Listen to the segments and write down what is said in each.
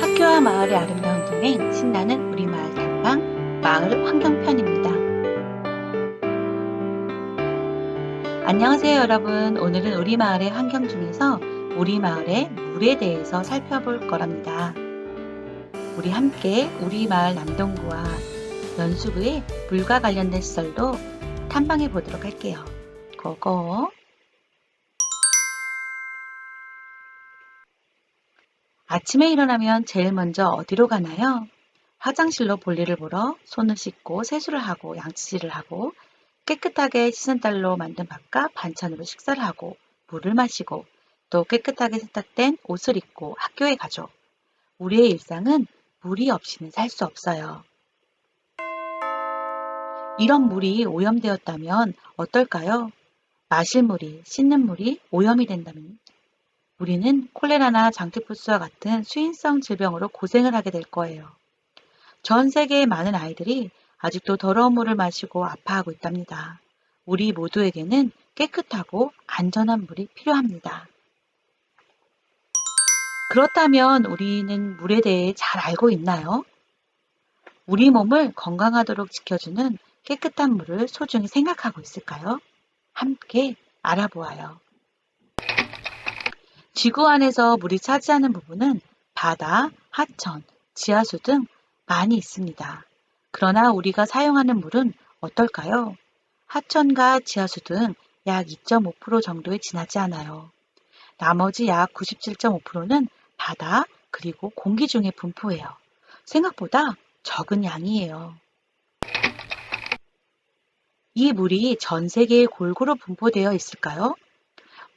학교와 마을의 아름다운 동행, 신나는 우리 마을 탐방, 마을 환경편입니다. 안녕하세요 여러분. 오늘은 우리 마을의 환경 중에서 우리 마을의 물에 대해서 살펴볼 거랍니다. 우리 함께 우리 마을 남동구와 연수구의 물과 관련된 시설도 탐방해 보도록 할게요. 고고! 아침에 일어나면 제일 먼저 어디로 가나요? 화장실로 볼일을 보러 손을 씻고 세수를 하고 양치질을 하고 깨끗하게 씻은 딸로 만든 밥과 반찬으로 식사를 하고 물을 마시고 또 깨끗하게 세탁된 옷을 입고 학교에 가죠. 우리의 일상은 물이 없이는 살 수 없어요. 이런 물이 오염되었다면 어떨까요? 마실 물이, 씻는 물이 오염이 된다면 우리는 콜레라나 장티푸스와 같은 수인성 질병으로 고생을 하게 될 거예요. 전 세계의 많은 아이들이 아직도 더러운 물을 마시고 아파하고 있답니다. 우리 모두에게는 깨끗하고 안전한 물이 필요합니다. 그렇다면 우리는 물에 대해 잘 알고 있나요? 우리 몸을 건강하도록 지켜주는 깨끗한 물을 소중히 생각하고 있을까요? 함께 알아보아요. 지구 안에서 물이 차지하는 부분은 바다, 하천, 지하수 등 많이 있습니다. 그러나 우리가 사용하는 물은 어떨까요? 하천과 지하수 등 약 2.5% 정도에 지나지 않아요. 나머지 약 97.5%는 바다 그리고 공기 중에 분포해요. 생각보다 적은 양이에요. 이 물이 전 세계에 골고루 분포되어 있을까요?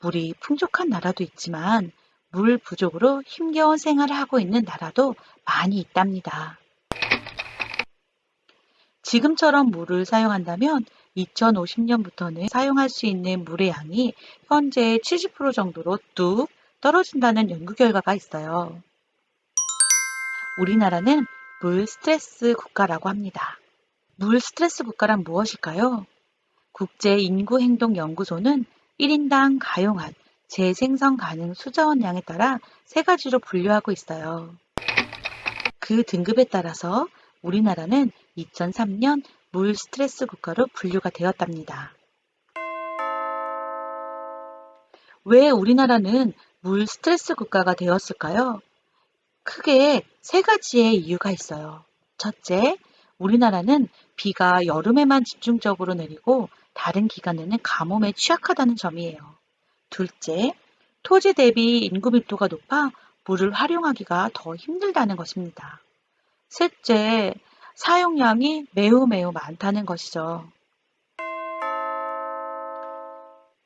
물이 풍족한 나라도 있지만 물 부족으로 힘겨운 생활을 하고 있는 나라도 많이 있답니다. 지금처럼 물을 사용한다면 2050년부터는 사용할 수 있는 물의 양이 현재의 70% 정도로 뚝 떨어진다는 연구 결과가 있어요. 우리나라는 물 스트레스 국가라고 합니다. 물 스트레스 국가란 무엇일까요? 국제인구행동연구소는 1인당 가용한 재생성 가능 수자원량에 따라 세 가지로 분류하고 있어요. 그 등급에 따라서 우리나라는 2003년 물 스트레스 국가로 분류가 되었답니다. 왜 우리나라는 물 스트레스 국가가 되었을까요? 크게 세 가지의 이유가 있어요. 첫째, 우리나라는 비가 여름에만 집중적으로 내리고 다른 기간에는 가뭄에 취약하다는 점이에요. 둘째, 토지 대비 인구 밀도가 높아 물을 활용하기가 더 힘들다는 것입니다. 셋째, 사용량이 매우 많다는 것이죠.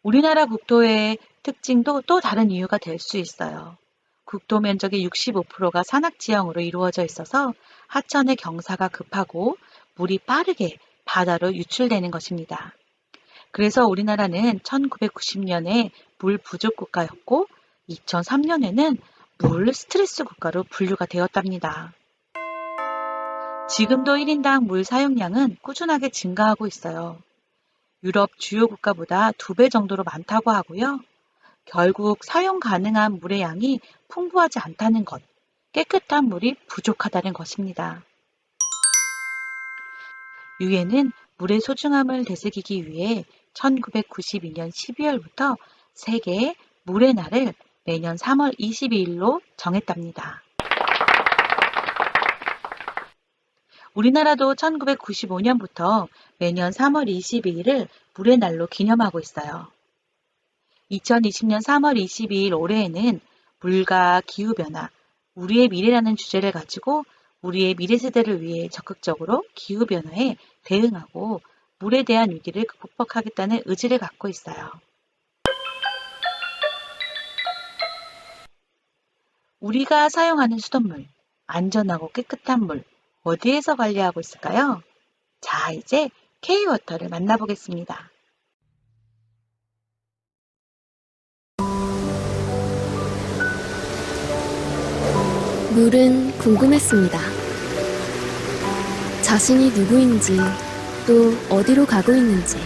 우리나라 국토의 특징도 또 다른 이유가 될 수 있어요. 국토 면적의 65%가 산악지형으로 이루어져 있어서 하천의 경사가 급하고 물이 빠르게 바다로 유출되는 것입니다. 그래서 우리나라는 1990년에 물 부족 국가였고 2003년에는 물 스트레스 국가로 분류가 되었답니다. 지금도 1인당 물 사용량은 꾸준하게 증가하고 있어요. 유럽 주요 국가보다 2배 정도로 많다고 하고요. 결국 사용 가능한 물의 양이 풍부하지 않다는 것, 깨끗한 물이 부족하다는 것입니다. 유엔은 물의 소중함을 되새기기 위해 1992년 12월부터 세계 물의 날을 매년 3월 22일로 정했답니다. 우리나라도 1995년부터 매년 3월 22일을 물의 날로 기념하고 있어요. 2020년 3월 22일 올해에는 물과 기후변화, 우리의 미래라는 주제를 가지고 우리의 미래 세대를 위해 적극적으로 기후변화에 대응하고 물에 대한 위기를 극복하겠다는 의지를 갖고 있어요. 우리가 사용하는 수돗물, 안전하고 깨끗한 물, 어디에서 관리하고 있을까요? 자, 이제 K-워터를 만나보겠습니다. 물은 궁금했습니다. 자신이 누구인지, 또 어디로 가고 있는지.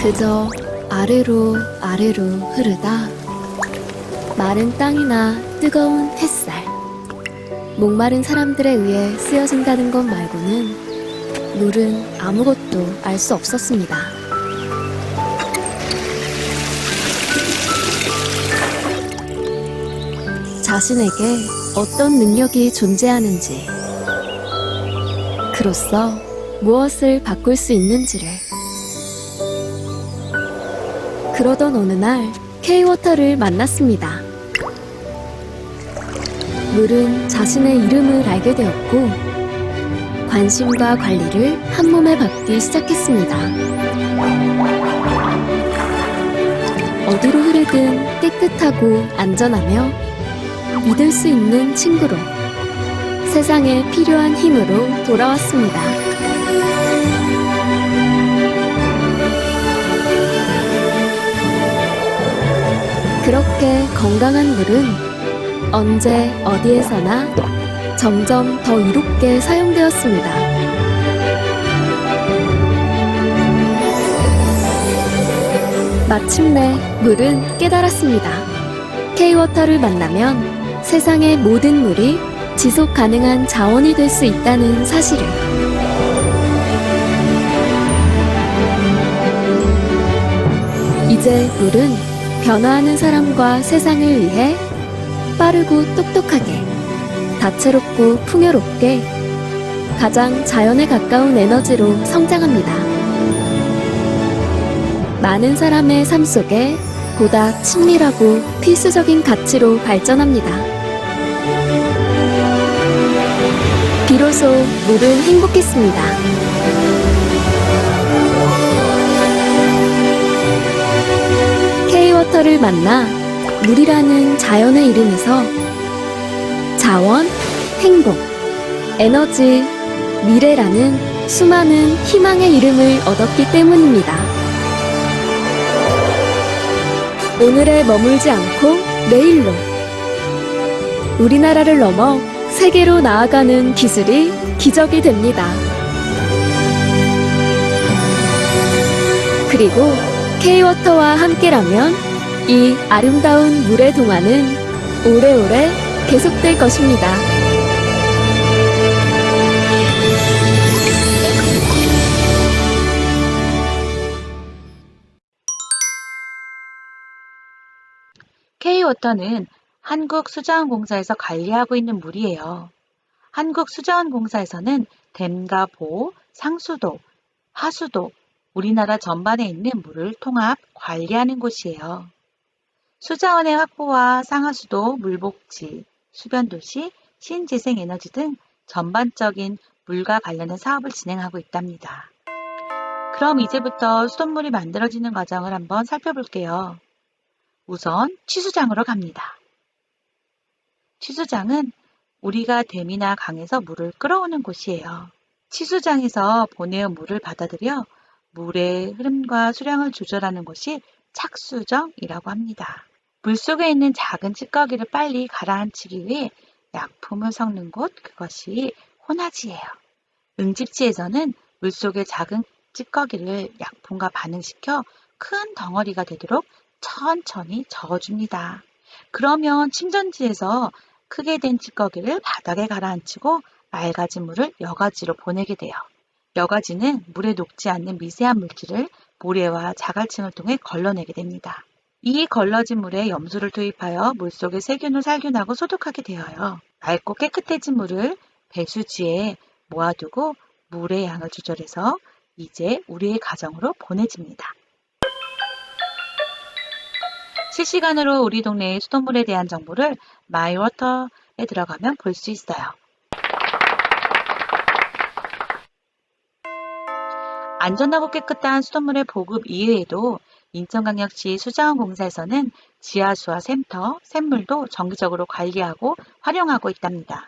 그저 아래로 흐르다 마른 땅이나 뜨거운 햇살, 목마른 사람들에 의해 쓰여진다는 것 말고는 물은 아무것도 알 수 없었습니다. 자신에게 어떤 능력이 존재하는지, 그로써 무엇을 바꿀 수 있는지를. 그러던 어느 날 K-워터를 만났습니다. 물은 자신의 이름을 알게 되었고 관심과 관리를 한 몸에 받기 시작했습니다. 어디로 흐르든 깨끗하고 안전하며 믿을 수 있는 친구로, 세상에 필요한 힘으로 돌아왔습니다. 그렇게 건강한 물은 언제 어디에서나 점점 더 이롭게 사용되었습니다. 마침내 물은 깨달았습니다. K-워터를 만나면 세상의 모든 물이 지속 가능한 자원이 될 수 있다는 사실을. 이제 물은 변화하는 사람과 세상을 위해 빠르고 똑똑하게, 다채롭고 풍요롭게 가장 자연에 가까운 에너지로 성장합니다. 많은 사람의 삶 속에 보다 친밀하고 필수적인 가치로 발전합니다. 비로소 물은 행복했습니다. K-워터를 만나 물이라는 자연의 이름에서 자원, 행복, 에너지, 미래라는 수많은 희망의 이름을 얻었기 때문입니다. 오늘에 머물지 않고 내일로, 우리나라를 넘어 세계로 나아가는 기술이 기적이 됩니다. 그리고 K-워터와 함께라면 이 아름다운 물의 동화는 오래오래 계속될 것입니다. K-워터는 한국수자원공사에서 관리하고 있는 물이에요. 한국수자원공사에서는 댐과 보, 상수도, 하수도, 우리나라 전반에 있는 물을 통합 관리하는 곳이에요. 수자원의 확보와 상하수도, 물복지, 수변도시, 신재생에너지 등 전반적인 물과 관련된 사업을 진행하고 있답니다. 그럼 이제부터 수돗물이 만들어지는 과정을 한번 살펴볼게요. 우선 취수장으로 갑니다. 취수장은 우리가 댐이나 강에서 물을 끌어오는 곳이에요. 취수장에서 보내온 물을 받아들여 물의 흐름과 수량을 조절하는 것이 착수정이라고 합니다. 물속에 있는 작은 찌꺼기를 빨리 가라앉히기 위해 약품을 섞는 곳, 그것이 혼화지예요. 응집지에서는 물속의 작은 찌꺼기를 약품과 반응시켜 큰 덩어리가 되도록 천천히 저어줍니다. 그러면 침전지에서 크게 된 찌꺼기를 바닥에 가라앉히고 맑아진 물을 여과지로 보내게 돼요. 여과지는 물에 녹지 않는 미세한 물질을 모래와 자갈층을 통해 걸러내게 됩니다. 이 걸러진 물에 염소를 투입하여 물속의 세균을 살균하고 소독하게 되어요. 맑고 깨끗해진 물을 배수지에 모아두고 물의 양을 조절해서 이제 우리의 가정으로 보내집니다. 실시간으로 우리 동네의 수돗물에 대한 정보를 마이워터에 들어가면 볼 수 있어요. 안전하고 깨끗한 수돗물의 보급 이외에도 인천광역시 수자원공사에서는 지하수와 샘터, 샘물도 정기적으로 관리하고 활용하고 있답니다.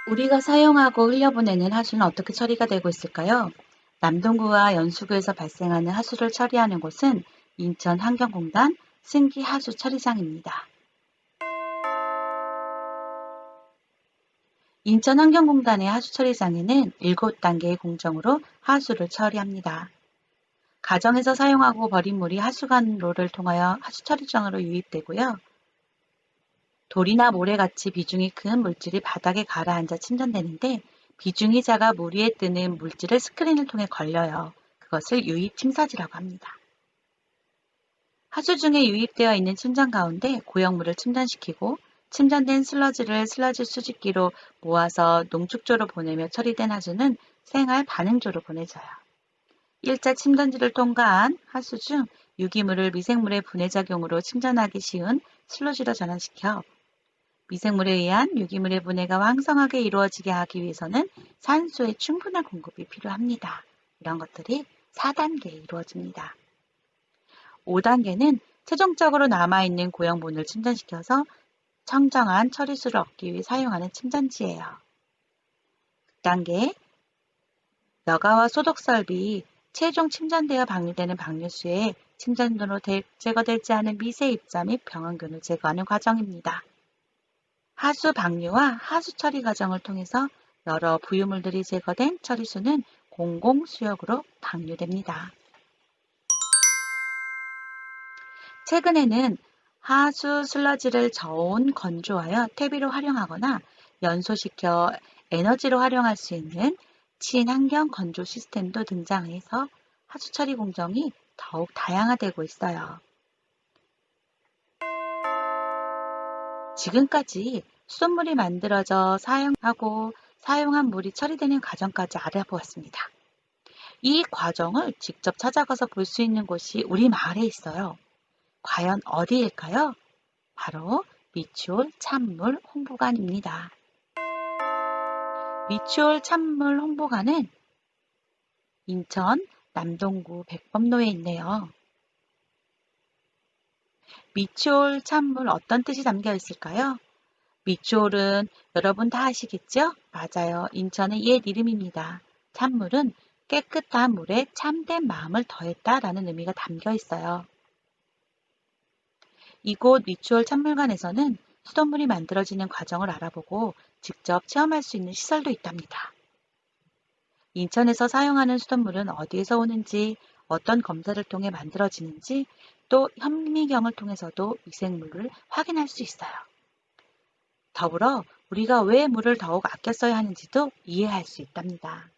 우리가 사용하고 흘려보내는 하수는 어떻게 처리가 되고 있을까요? 남동구와 연수구에서 발생하는 하수를 처리하는 곳은 인천환경공단 승기하수처리장입니다. 인천환경공단의 하수처리장에는 7단계의 공정으로 하수를 처리합니다. 가정에서 사용하고 버린 물이 하수관로를 통하여 하수처리장으로 유입되고요. 돌이나 모래같이 비중이 큰 물질이 바닥에 가라앉아 침전되는데 비중이 작아 물 위에 뜨는 물질을 스크린을 통해 걸려요. 그것을 유입 침사지라고 합니다. 하수 중에 유입되어 있는 침전 가운데 고형물을 침전시키고 침전된 슬러지를 슬러지 수집기로 모아서 농축조로 보내며 처리된 하수는 생활 반응조로 보내져요. 1차 침전지를 통과한 하수 중 유기물을 미생물의 분해작용으로 침전하기 쉬운 슬러지로 전환시켜 미생물에 의한 유기물의 분해가 왕성하게 이루어지게 하기 위해서는 산소의 충분한 공급이 필요합니다. 이런 것들이 4단계에 이루어집니다. 5단계는 최종적으로 남아있는 고형분을 침전시켜서 청정한 처리수를 얻기 위해 사용하는 침전지예요. 6단계, 여가와 소독 설비, 최종 침전되어 방류되는 방류수에 침전으로 제거되지 않은 미세 입자 및 병원균을 제거하는 과정입니다. 하수 방류와 하수 처리 과정을 통해서 여러 부유물들이 제거된 처리수는 공공수역으로 방류됩니다. 최근에는 하수 슬러지를 저온 건조하여 퇴비로 활용하거나 연소시켜 에너지로 활용할 수 있는 친환경 건조 시스템도 등장해서 하수 처리 공정이 더욱 다양화되고 있어요. 지금까지 수돗물이 만들어져 사용하고 사용한 물이 처리되는 과정까지 알아보았습니다. 이 과정을 직접 찾아가서 볼 수 있는 곳이 우리 마을에 있어요. 과연 어디일까요? 바로 미추홀 찬물 홍보관입니다. 미추홀 찬물 홍보관은 인천 남동구 백범로에 있네요. 미추홀 찬물 어떤 뜻이 담겨 있을까요? 미추홀은 여러분 다 아시겠죠? 맞아요. 인천의 옛 이름입니다. 찬물은 깨끗한 물에 참된 마음을 더했다라는 의미가 담겨 있어요. 이곳 미추홀 찬물관에서는 수돗물이 만들어지는 과정을 알아보고 직접 체험할 수 있는 시설도 있답니다. 인천에서 사용하는 수돗물은 어디에서 오는지, 어떤 검사를 통해 만들어지는지, 또 현미경을 통해서도 미생물을 확인할 수 있어요. 더불어 우리가 왜 물을 더욱 아껴 써야 하는지도 이해할 수 있답니다.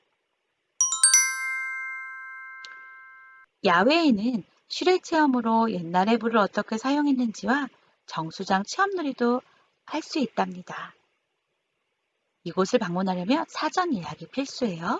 야외에는 실외 체험으로 옛날의 물을 어떻게 사용했는지와 정수장 체험놀이도 할 수 있답니다. 이곳을 방문하려면 사전 예약이 필수예요.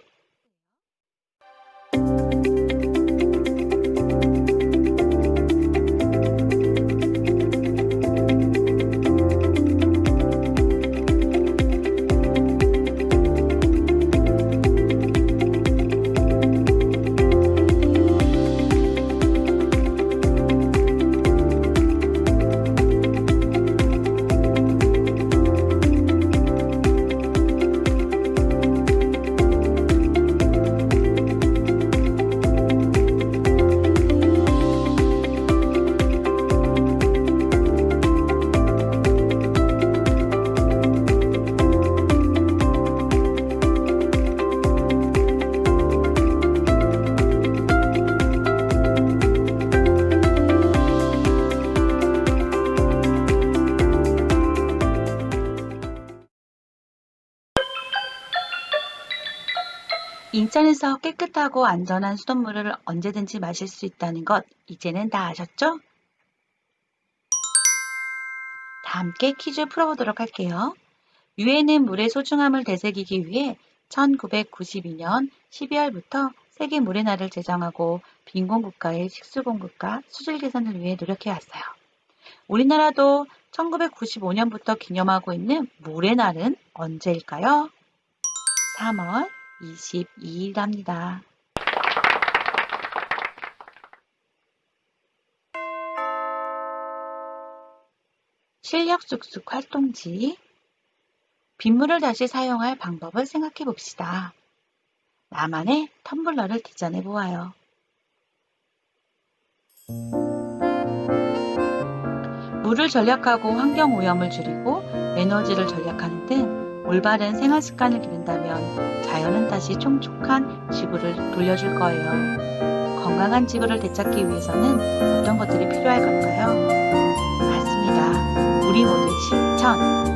인천에서 깨끗하고 안전한 수돗물을 언제든지 마실 수 있다는 것 이제는 다 아셨죠? 다 함께 퀴즈 풀어보도록 할게요. 유엔은 물의 소중함을 되새기기 위해 1992년 12월부터 세계 물의 날을 제정하고 빈곤국가의 식수 공급과 수질 개선을 위해 노력해왔어요. 우리나라도 1995년부터 기념하고 있는 물의 날은 언제일까요? 3월 22일입니다. 실력 쑥쑥 활동지. 빗물을 다시 사용할 방법을 생각해 봅시다. 나만의 텀블러를 디자인해 보아요. 물을 절약하고 환경 오염을 줄이고 에너지를 절약하는 등 올바른 생활 습관을 기른다면 자연은 다시 촉촉한 지구를 돌려줄 거예요. 건강한 지구를 되찾기 위해서는 어떤 것들이 필요할 걸까요? 맞습니다. 우리 모두 실천!